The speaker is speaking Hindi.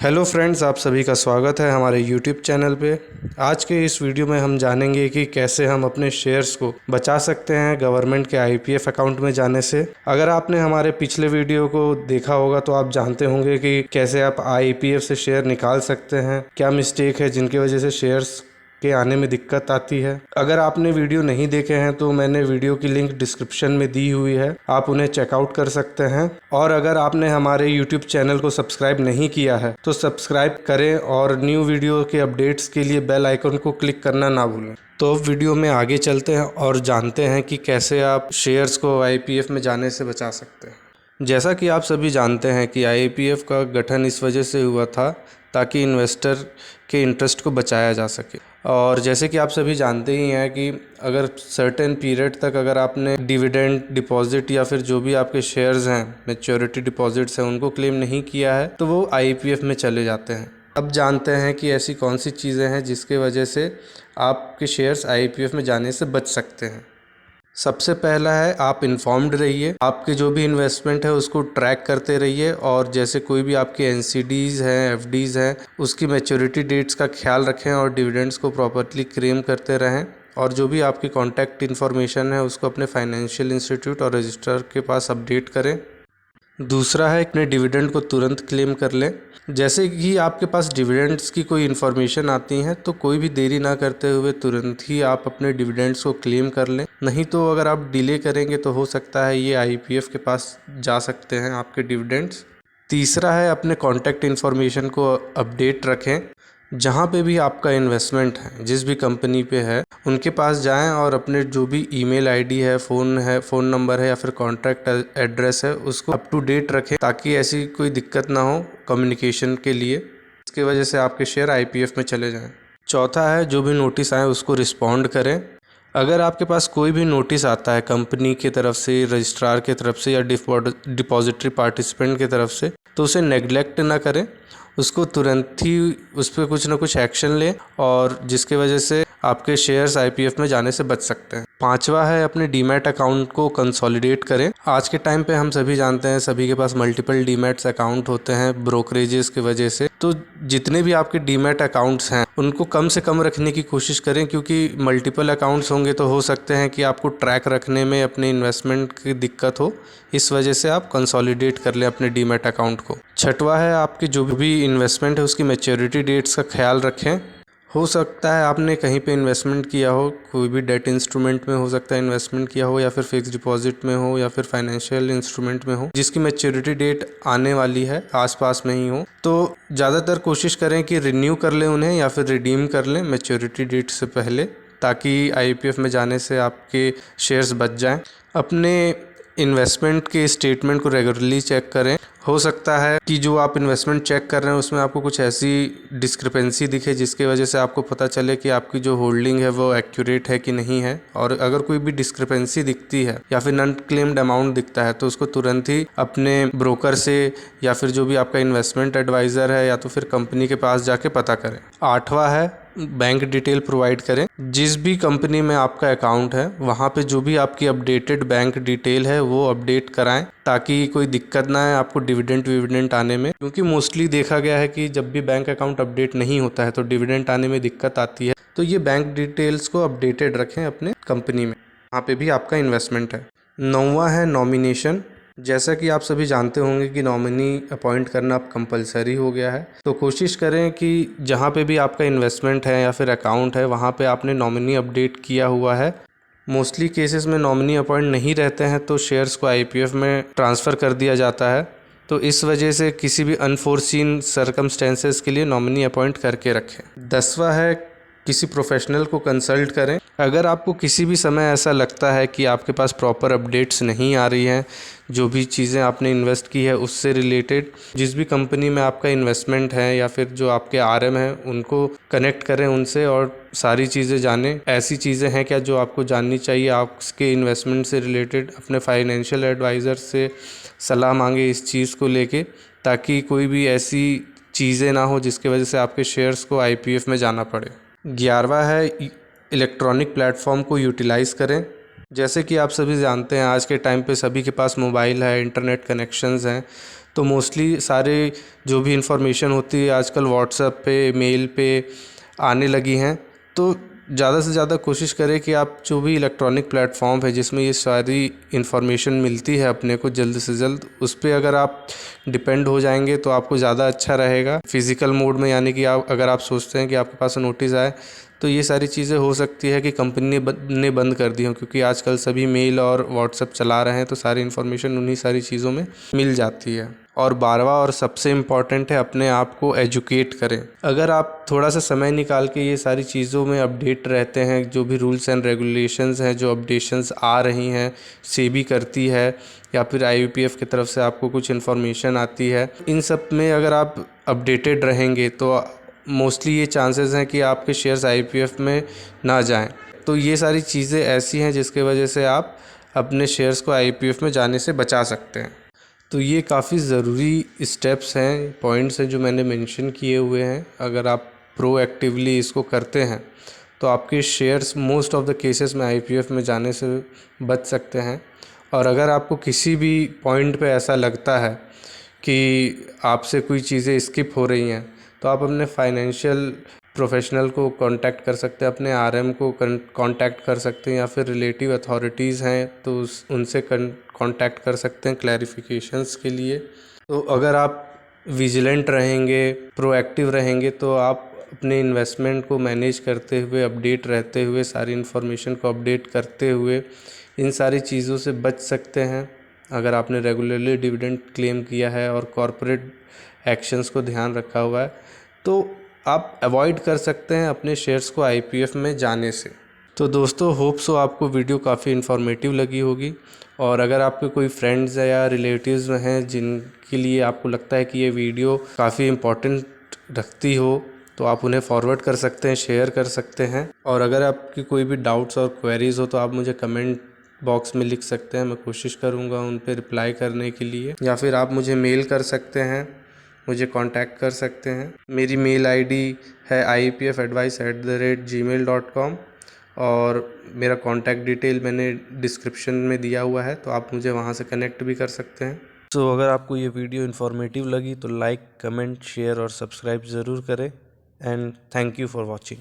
हेलो फ्रेंड्स, आप सभी का स्वागत है हमारे यूट्यूब चैनल पे। आज के इस वीडियो में हम जानेंगे कि कैसे हम अपने शेयर्स को बचा सकते हैं गवर्नमेंट के आईपीएफ अकाउंट में जाने से। अगर आपने हमारे पिछले वीडियो को देखा होगा तो आप जानते होंगे कि कैसे आप आईपीएफ से शेयर निकाल सकते हैं, क्या मिस्टेक है जिनकी वजह से शेयर्स के आने में दिक्कत आती है। अगर आपने वीडियो नहीं देखे हैं तो मैंने वीडियो की लिंक डिस्क्रिप्शन में दी हुई है, आप उन्हें चेकआउट कर सकते हैं। और अगर आपने हमारे यूट्यूब चैनल को सब्सक्राइब नहीं किया है तो सब्सक्राइब करें और न्यू वीडियो के अपडेट्स के लिए बेल आइकन को क्लिक करना ना भूलें। तो अब वीडियो में आगे चलते हैं और जानते हैं कि कैसे आप शेयर्स को आईपीएफ में जाने से बचा सकते हैं। जैसा कि आप सभी जानते हैं कि आईपीएफ का गठन इस वजह से हुआ था ताकि इन्वेस्टर के इंटरेस्ट को बचाया जा सके। और जैसे कि आप सभी जानते ही हैं कि अगर सर्टेन पीरियड तक अगर आपने डिविडेंड डिपॉजिट या फिर जो भी आपके शेयर्स हैं, मैच्योरिटी डिपॉजिट्स हैं, उनको क्लेम नहीं किया है तो वो आईपीएफ में चले जाते हैं। अब जानते हैं कि ऐसी कौन सी चीज़ें हैं जिसके वजह से आपके शेयर्स आईपीएफ में जाने से बच सकते हैं। सबसे पहला है, आप इन्फॉर्म्ड रहिए, आपके जो भी इन्वेस्टमेंट है उसको ट्रैक करते रहिए। और जैसे कोई भी आपकी एनसीडीज़ हैं, एफडीज़ हैं, उसकी मैच्योरिटी डेट्स का ख्याल रखें और डिविडेंड्स को प्रॉपर्ली क्लेम करते रहें। और जो भी आपकी कॉन्टैक्ट इन्फॉर्मेशन है उसको अपने फाइनेंशियल इंस्टीट्यूट और रजिस्ट्रार के पास अपडेट करें। दूसरा है, अपने डिविडेंड को तुरंत क्लेम कर लें। जैसे कि आपके पास डिविडेंड्स की कोई इन्फॉर्मेशन आती है तो कोई भी देरी ना करते हुए तुरंत ही आप अपने डिविडेंड्स को क्लेम कर लें। नहीं तो अगर आप डिले करेंगे तो हो सकता है ये आईपीएफ के पास जा सकते हैं आपके डिविडेंड्स। तीसरा है, अपने कॉन्टैक्ट इन्फॉर्मेशन को अपडेट रखें। जहाँ पे भी आपका इन्वेस्टमेंट है, जिस भी कंपनी पे है, उनके पास जाएं और अपने जो भी ईमेल आईडी है, फ़ोन नंबर है या फिर कॉन्टैक्ट एड्रेस है, उसको अप टू डेट रखें ताकि ऐसी कोई दिक्कत ना हो कम्युनिकेशन के लिए, इसकी वजह से आपके शेयर आईपीएफ में चले जाएं। चौथा है, जो भी नोटिस आए उसको रिस्पॉन्ड करें। अगर आपके पास कोई भी नोटिस आता है कंपनी की तरफ से, रजिस्ट्रार की तरफ से या डिपॉजिटरी पार्टिसिपेंट की तरफ से, तो उसे नेग्लेक्ट ना करें, उसको तुरंत ही उस पर कुछ ना कुछ एक्शन लें और जिसकी वजह से आपके शेयर्स आईपीएफ में जाने से बच सकते हैं। पांचवा है, अपने डीमैट अकाउंट को कंसोलिडेट करें। आज के टाइम पे हम सभी जानते हैं सभी के पास मल्टीपल डीमैट्स अकाउंट होते हैं ब्रोकरेजेस की वजह से। तो जितने भी आपके डीमैट अकाउंट्स हैं उनको कम से कम रखने की कोशिश करें, क्योंकि मल्टीपल अकाउंट्स होंगे तो हो सकते हैं कि आपको ट्रैक रखने में अपने इन्वेस्टमेंट की दिक्कत हो। इस वजह से आप कंसोलिडेट कर लें अपने डीमैट अकाउंट को। छठवा है, आपकी जो भी इन्वेस्टमेंट है उसकी मैच्योरिटी डेट्स का ख्याल रखें। हो सकता है आपने कहीं पे इन्वेस्टमेंट किया हो, कोई भी डेट इंस्ट्रूमेंट में हो सकता है इन्वेस्टमेंट किया हो, या फिर फिक्स डिपॉजिट में हो, या फिर फाइनेंशियल इंस्ट्रूमेंट में हो जिसकी मैच्योरिटी डेट आने वाली है, आसपास में ही हो, तो ज़्यादातर कोशिश करें कि रिन्यू कर लें उन्हें या फिर रिडीम कर लें मैच्योरिटी डेट से पहले, ताकि आईपीएफ में जाने से आपके शेयर्स बच जाएं। अपने इन्वेस्टमेंट के स्टेटमेंट को रेगुलरली चेक करें। हो सकता है कि जो आप इन्वेस्टमेंट चेक कर रहे हैं उसमें आपको कुछ ऐसी डिस्क्रिपेंसी दिखे जिसकी वजह से आपको पता चले कि आपकी जो होल्डिंग है वो एक्यूरेट है कि नहीं है। और अगर कोई भी डिस्क्रिपेंसी दिखती है या फिर नॉन क्लेम्ड अमाउंट दिखता है तो उसको तुरंत ही अपने ब्रोकर से या फिर जो भी आपका इन्वेस्टमेंट एडवाइज़र है या तो फिर कंपनी के पास जाके पता करें। आठवां है, बैंक डिटेल प्रोवाइड करें। जिस भी कंपनी में आपका अकाउंट है वहाँ पे जो भी आपकी अपडेटेड बैंक डिटेल है वो अपडेट कराएं ताकि कोई दिक्कत ना है आपको डिविडेंड आने में, क्योंकि मोस्टली देखा गया है कि जब भी बैंक अकाउंट अपडेट नहीं होता है तो डिविडेंड आने में दिक्कत आती है। तो ये बैंक डिटेल्स को अपडेटेड रखें अपने कंपनी में, वहाँ पे भी आपका इन्वेस्टमेंट है। नौवां है, नॉमिनेशन। जैसा कि आप सभी जानते होंगे कि नॉमिनी अपॉइंट करना अब कंपलसरी हो गया है, तो कोशिश करें कि जहाँ पे भी आपका इन्वेस्टमेंट है या फिर अकाउंट है वहाँ पे आपने नॉमिनी अपडेट किया हुआ है। मोस्टली केसेस में नॉमिनी अपॉइंट नहीं रहते हैं तो शेयर्स को आईपीएफ में ट्रांसफ़र कर दिया जाता है, तो इस वजह से किसी भी अनफोर्सीन सर्कमस्टेंसेस के लिए नॉमिनी अपॉइंट करके रखें। 10वां है, किसी प्रोफेशनल को कंसल्ट करें। अगर आपको किसी भी समय ऐसा लगता है कि आपके पास प्रॉपर अपडेट्स नहीं आ रही हैं, जो भी चीज़ें आपने इन्वेस्ट की है उससे रिलेटेड, जिस भी कंपनी में आपका इन्वेस्टमेंट है या फिर जो आपके आरएम हैं उनको कनेक्ट करें उनसे और सारी चीज़ें जानें। ऐसी चीज़ें हैं क्या जो आपको जाननी चाहिए आपके इन्वेस्टमेंट से रिलेटेड, अपने फाइनेंशियल एडवाइज़र से सलाह मांगे इस चीज़ को लेके, ताकि कोई भी ऐसी चीज़ें ना हो जिसकी वजह से आपके शेयर्स को आईपीएफ में जाना पड़े। 11वां है, इलेक्ट्रॉनिक प्लेटफॉर्म को यूटिलाइज़ करें। जैसे कि आप सभी जानते हैं आज के टाइम पे सभी के पास मोबाइल है, इंटरनेट कनेक्शंस हैं, तो मोस्टली सारे जो भी इंफॉर्मेशन होती है आजकल व्हाट्सएप पे, मेल पे आने लगी हैं। तो ज़्यादा से ज़्यादा कोशिश करें कि आप जो भी इलेक्ट्रॉनिक प्लेटफॉर्म है जिसमें ये सारी इन्फॉर्मेशन मिलती है अपने को जल्द से जल्द, उस पर अगर आप डिपेंड हो जाएंगे तो आपको ज़्यादा अच्छा रहेगा। फिज़िकल मोड में, यानी कि आप अगर आप सोचते हैं कि आपके पास नोटिस आए तो ये सारी चीज़ें हो सकती है कि कंपनी ने बंद कर दी हो, क्योंकि आजकल सभी मेल और व्हाट्सएप चला रहे हैं तो सारी इन्फॉर्मेशन उन्हीं सारी चीज़ों में मिल जाती है। और 12वां और सबसे इम्पॉर्टेंट है, अपने आप को एजुकेट करें। अगर आप थोड़ा सा समय निकाल के ये सारी चीज़ों में अपडेट रहते हैं, जो भी रूल्स एंड रेगुलेशंस हैं, जो अपडेशंस आ रही हैं, सेबी करती है या फिर IUPF की तरफ से आपको कुछ इन्फॉर्मेशन आती है, इन सब में अगर आप अपडेटेड रहेंगे तो मोस्टली ये चांसेस हैं कि आपके शेयर्स IPF में ना जाएं। तो ये सारी चीज़ें ऐसी हैं जिसके वजह से आप अपने शेयर्स को IPF में जाने से बचा सकते हैं। तो ये काफ़ी ज़रूरी स्टेप्स हैं, पॉइंट्स हैं जो मैंने मेंशन किए हुए हैं। अगर आप प्रोएक्टिवली इसको करते हैं तो आपके shares most of the cases में IPF में जाने से बच सकते हैं। और अगर आपको किसी भी पॉइंट पे ऐसा लगता है कि आपसे कोई चीज़ें स्किप हो रही हैं तो आप अपने फाइनेंशियल प्रोफेशनल को कांटेक्ट कर सकते हैं, अपने RM को कांटेक्ट कर सकते हैं, या फिर रिलेटिव अथॉरिटीज़ हैं तो उनसे कांटेक्ट कर सकते हैं क्लैरिफिकेशंस के लिए। तो अगर आप विजिलेंट रहेंगे, प्रोएक्टिव रहेंगे तो आप अपने इन्वेस्टमेंट को मैनेज करते हुए, अपडेट रहते हुए, सारी इन्फॉर्मेशन को अपडेट करते हुए इन सारी चीज़ों से बच सकते हैं। अगर आपने रेगुलरली डिविडेंड क्लेम किया है और कॉरपोरेट एक्शंस को ध्यान रखा हुआ है तो आप अवॉइड कर सकते हैं अपने शेयर्स को IPF में जाने से। तो दोस्तों, होप सो आपको वीडियो काफ़ी इन्फॉर्मेटिव लगी होगी। और अगर आपके कोई फ्रेंड्स या रिलेटिव्स हैं जिनके लिए आपको लगता है कि ये वीडियो काफ़ी इम्पोर्टेंट रखती हो तो आप उन्हें फॉरवर्ड कर सकते हैं, शेयर कर सकते हैं। और अगर आपकी कोई भी डाउट्स और क्वेरीज़ हो तो आप मुझे कमेंट बॉक्स में लिख सकते हैं, मैं कोशिश करूँगा उन पर रिप्लाई करने के लिए। या फिर आप मुझे मेल कर सकते हैं, मुझे कांटेक्ट कर सकते हैं। मेरी मेल ID है IPFadvice@gmail.com और मेरा कांटेक्ट डिटेल मैंने डिस्क्रिप्शन में दिया हुआ है, तो आप मुझे वहां से कनेक्ट भी कर सकते हैं। तो अगर आपको ये वीडियो इन्फॉर्मेटिव लगी तो लाइक, कमेंट, शेयर और सब्सक्राइब ज़रूर करें। And thank you for watching.